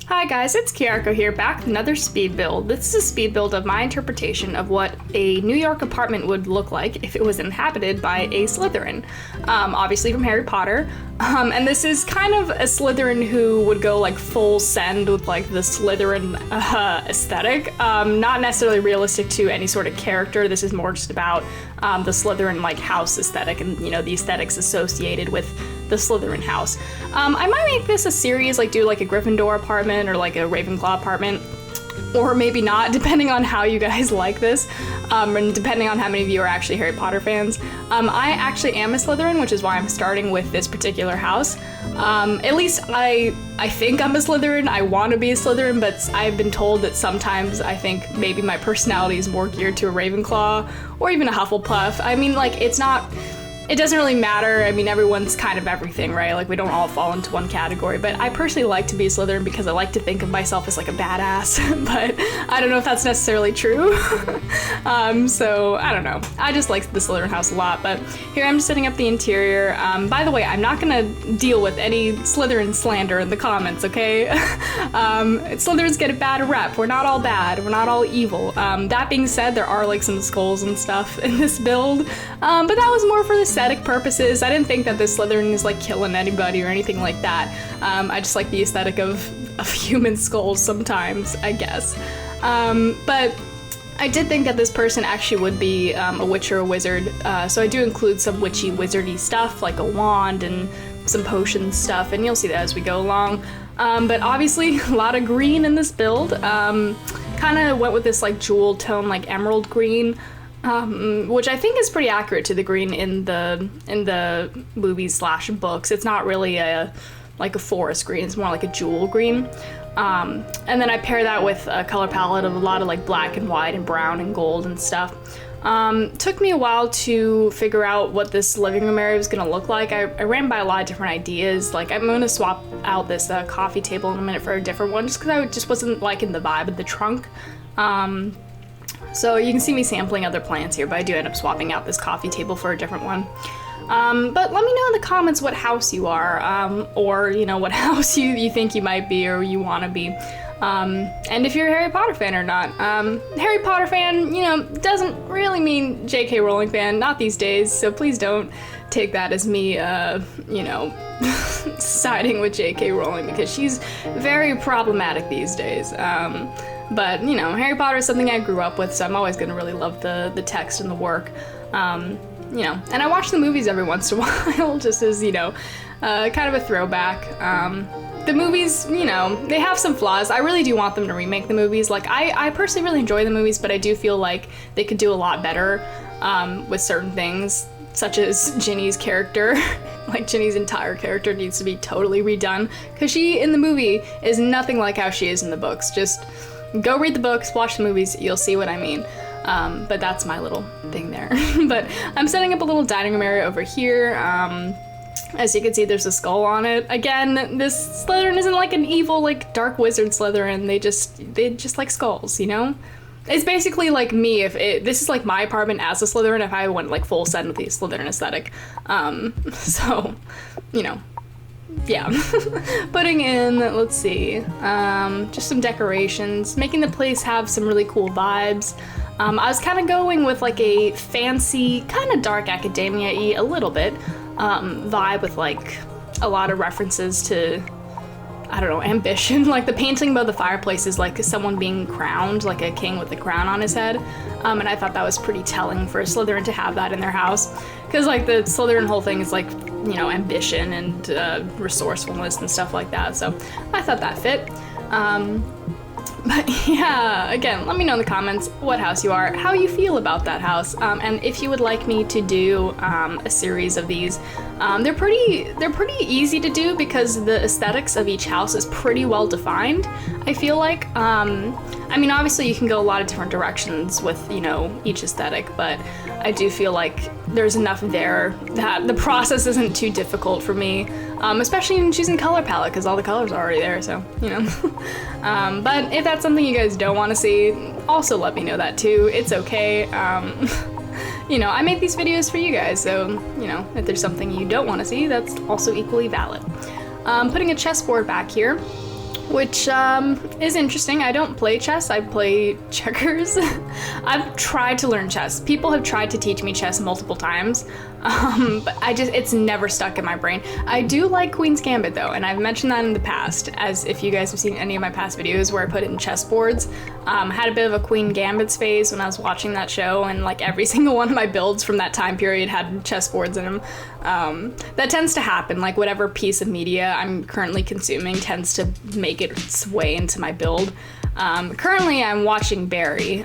Hi guys, it's Kiarko here, back with another speed build. This is a speed build of my interpretation of what a New York apartment would look like if it was inhabited by a Slytherin. Obviously from Harry Potter. And this is kind of a Slytherin who would go like full send with like the Slytherin aesthetic. Not necessarily realistic to any sort of character. This is more just about the Slytherin like house aesthetic and, you know, the aesthetics associated with the Slytherin house. I might make this a series, like do like a Gryffindor apartment or like a Ravenclaw apartment, or maybe not, depending on how you guys like this, and depending on how many of you are actually Harry Potter fans. I actually am a Slytherin, which is why I'm starting with this particular house. At least I think I'm a Slytherin. I want to be a Slytherin, but I've been told that sometimes I think maybe my personality is more geared to a Ravenclaw or even a Hufflepuff. I mean, like, it doesn't really matter. I mean, everyone's kind of everything, right? Like, we don't all fall into one category, but I personally like to be a Slytherin because I like to think of myself as like a badass, but I don't know if that's necessarily true. So I don't know. I just like the Slytherin house a lot, but here I'm just setting up the interior. By the way, I'm not gonna deal with any Slytherin slander in the comments, okay? Slytherins get a bad rep. We're not all bad. We're not all evil. That being said, there are like some skulls and stuff in this build, but that was more for the aesthetic purposes. I didn't think that this Slytherin is like killing anybody or anything like that. I just like the aesthetic of human skulls sometimes, I guess. But I did think that this person actually would be a witch or a wizard, so I do include some witchy wizardy stuff like a wand and some potion stuff, and you'll see that as we go along. But obviously a lot of green in this build. Kind of went with this like jewel tone, like emerald green. Which I think is pretty accurate to the green in the movies / books. It's not really like a forest green, it's more like a jewel green. And then I pair that with a color palette of a lot of like black and white and brown and gold and stuff. Took me a while to figure out what this living room area was gonna look like. I ran by a lot of different ideas. Like, I'm gonna swap out this coffee table in a minute for a different one just because I just wasn't liking the vibe of the trunk. So you can see me sampling other plants here, but I do end up swapping out this coffee table for a different one. But let me know in the comments what house you are, or, you know, what house you think you might be or you want to be. And if you're a Harry Potter fan or not. Harry Potter fan, you know, doesn't really mean J.K. Rowling fan, not these days, so please don't take that as me, you know, siding with J.K. Rowling, because she's very problematic these days. But, you know, Harry Potter is something I grew up with, so I'm always going to really love the text and the work. You know, and I watch the movies every once in a while, just as, you know, kind of a throwback. The movies, you know, they have some flaws. I really do want them to remake the movies. Like, I personally really enjoy the movies, but I do feel like they could do a lot better with certain things, such as Ginny's character. Like, Ginny's entire character needs to be totally redone, because she, in the movie, is nothing like how she is in the books. Just go read the books, watch the movies, you'll see what I mean. But that's my little thing there. But I'm setting up a little dining room area over here. As you can see, there's a skull on it. Again, this Slytherin isn't like an evil, like, dark wizard Slytherin. They just like skulls, you know? It's basically like me, this is like my apartment as a Slytherin if I went like full send with the Slytherin aesthetic. So, you know. Yeah. Putting in, let's see, just some decorations, making the place have some really cool vibes. I was kind of going with like a fancy, kind of dark academia-y, a little bit, vibe with like a lot of references to, I don't know, ambition. Like the painting above the fireplace is like someone being crowned, like a king with a crown on his head. And I thought that was pretty telling for a Slytherin to have that in their house. Because like the Slytherin whole thing is like, you know, ambition and resourcefulness and stuff like that. So I thought that fit. But yeah, again, let me know in the comments what house you are, how you feel about that house, and if you would like me to do a series of these. They're pretty easy to do because the aesthetics of each house is pretty well defined, I feel like. I mean, obviously you can go a lot of different directions with, you know, each aesthetic, but I do feel like there's enough there that the process isn't too difficult for me, especially in choosing color palette, because all the colors are already there, so, you know. But if that's something you guys don't want to see, also let me know that too. It's okay. You know, I make these videos for you guys, so, you know, if there's something you don't want to see, that's also equally valid. Putting a chessboard back here. which is interesting. I don't play chess, I play checkers. I've tried to learn chess. People have tried to teach me chess multiple times, but it's never stuck in my brain. I do like Queen's Gambit though, and I've mentioned that in the past, as if you guys have seen any of my past videos where I put in chessboards. Had a bit of a Queen Gambit's phase when I was watching that show, and like every single one of my builds from that time period had chessboards in them. That tends to happen, like whatever piece of media I'm currently consuming tends to make its way into my build. Currently I'm watching Barry,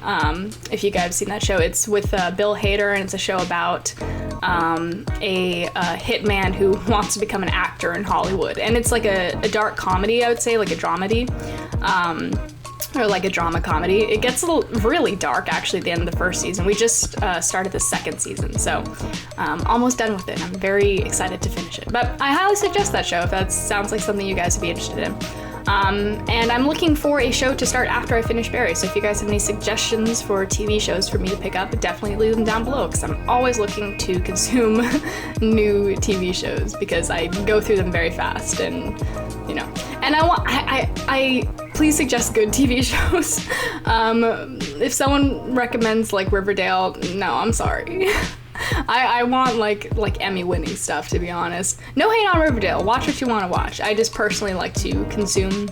if you guys have seen that show. It's with Bill Hader, and it's a show about a hitman who wants to become an actor in Hollywood. And it's like a dark comedy, I would say, like a dramedy. Or like a drama comedy. It gets really dark actually at the end of the first season. We just started the second season, so almost done with it. I'm very excited to finish it. But I highly suggest that show if that sounds like something you guys would be interested in. And I'm looking for a show to start after I finish Barry, so if you guys have any suggestions for TV shows for me to pick up, definitely leave them down below, because I'm always looking to consume new TV shows, because I go through them very fast, and you know. And I please suggest good TV shows. If someone recommends like Riverdale, no, I'm sorry. I want like Emmy-winning stuff, to be honest. No hate on Riverdale. Watch what you want to watch. I just personally like to consume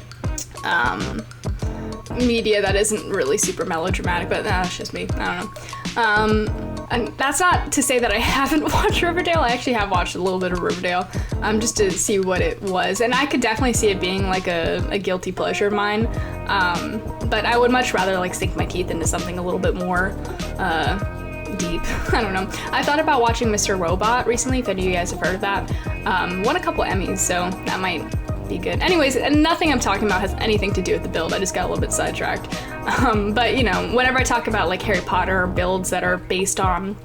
media that isn't really super melodramatic, but that's just me. I don't know. And that's not to say that I haven't watched Riverdale. I actually have watched a little bit of Riverdale, just to see what it was. And I could definitely see it being like a guilty pleasure of mine. But I would much rather like sink my teeth into something a little bit more deep. I don't know. I thought about watching Mr. Robot recently, if any of you guys have heard of that. Won a couple Emmys, so that might be good. Anyways, and nothing I'm talking about has anything to do with the build. I just got a little bit sidetracked. But you know, whenever I talk about like Harry Potter or builds that are based on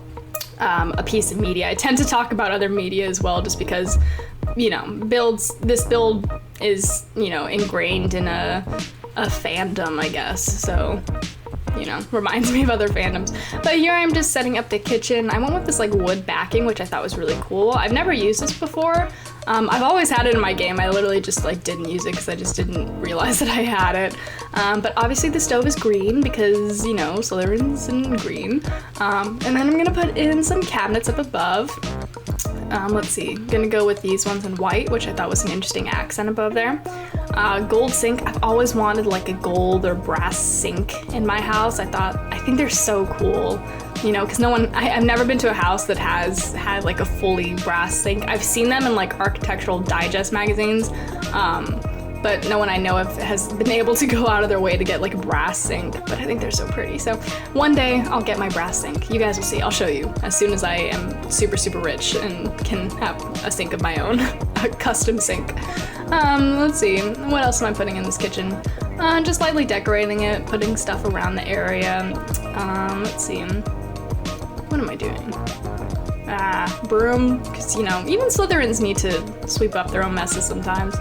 a piece of media, I tend to talk about other media as well, just because, you know, this build is, you know, ingrained in a fandom, I guess. So, you know, reminds me of other fandoms. But here I'm just setting up the kitchen. I went with this like wood backing, which I thought was really cool. I've never used this before. I've always had it in my game. I literally just like didn't use it because I just didn't realize that I had it. But obviously the stove is green because, you know, Slytherin's in green. And then I'm gonna put in some cabinets up above. Let's see, I'm gonna go with these ones in white, which I thought was an interesting accent above there. Gold sink. I've always wanted like a gold or brass sink in my house. I think they're so cool, you know, because I've never been to a house that has had like a fully brass sink. I've seen them in like Architectural Digest magazines, but no one I know of has been able to go out of their way to get like a brass sink, but I think they're so pretty. So one day I'll get my brass sink. You guys will see. I'll show you as soon as I am super, super rich and can have a sink of my own, a custom sink. Let's see, what else am I putting in this kitchen? Just lightly decorating it, putting stuff around the area. Let's see, what am I doing? Broom, because, you know, even Slytherins need to sweep up their own messes sometimes.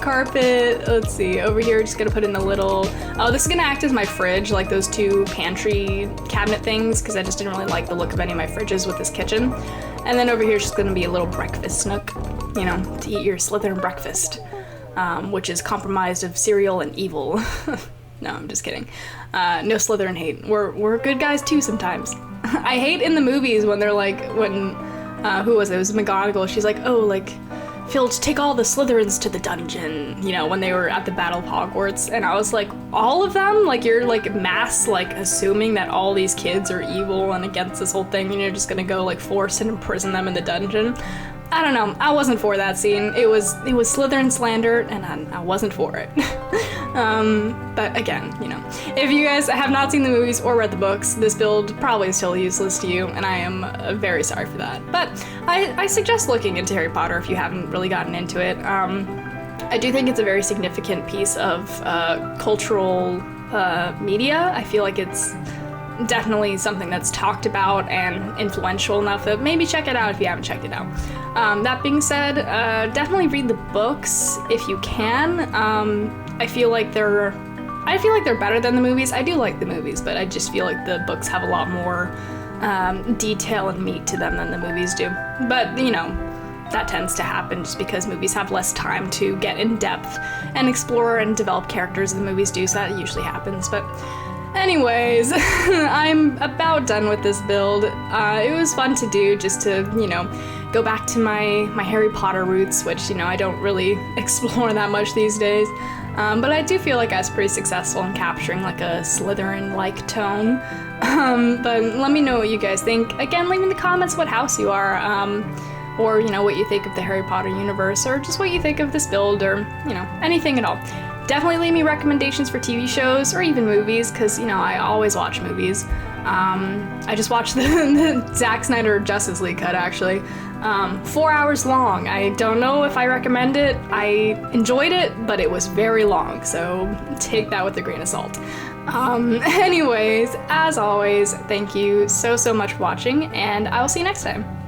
Carpet, let's see, over here just gonna put in the little, this is gonna act as my fridge, like those two pantry cabinet things, because I just didn't really like the look of any of my fridges with this kitchen. And then over here is just gonna be a little breakfast nook, you know, to eat your Slytherin breakfast, which is comprised of cereal and evil. No, I'm just kidding. No Slytherin hate. We're good guys too sometimes. I hate in the movies when they're like, who was it? It was McGonagall. She's like, oh, like, Filch, take all the Slytherins to the dungeon, you know, when they were at the Battle of Hogwarts. And I was like, all of them? Like, you're like mass, like, assuming that all these kids are evil and against this whole thing, and you're just gonna go like force and imprison them in the dungeon. I don't know. I wasn't for that scene. It was Slytherin slander, and I wasn't for it. But again, you know, if you guys have not seen the movies or read the books, this build probably is totally useless to you, and I am very sorry for that. But I suggest looking into Harry Potter if you haven't really gotten into it. I do think it's a very significant piece of cultural media. I feel like it's definitely something that's talked about and influential enough that maybe check it out if you haven't checked it out. That being said, definitely read the books if you can. I feel like they're better than the movies. I do like the movies, but I just feel like the books have a lot more detail and meat to them than the movies do. But, you know, that tends to happen just because movies have less time to get in depth and explore and develop characters than movies do, so that usually happens. But anyways, I'm about done with this build. It was fun to do, just to, go back to my Harry Potter roots, which, I don't really explore that much these days. But I do feel like I was pretty successful in capturing like a Slytherin-like tone. But let me know what you guys think. Again, leave in the comments what house you are, or, what you think of the Harry Potter universe, or just what you think of this build, or, anything at all. Definitely leave me recommendations for TV shows or even movies, because, I always watch movies. I just watched the Zack Snyder Justice League cut, actually. 4 hours long. I don't know if I recommend it. I enjoyed it, but it was very long, so take that with a grain of salt. Anyways, as always, thank you so much for watching, and I will see you next time.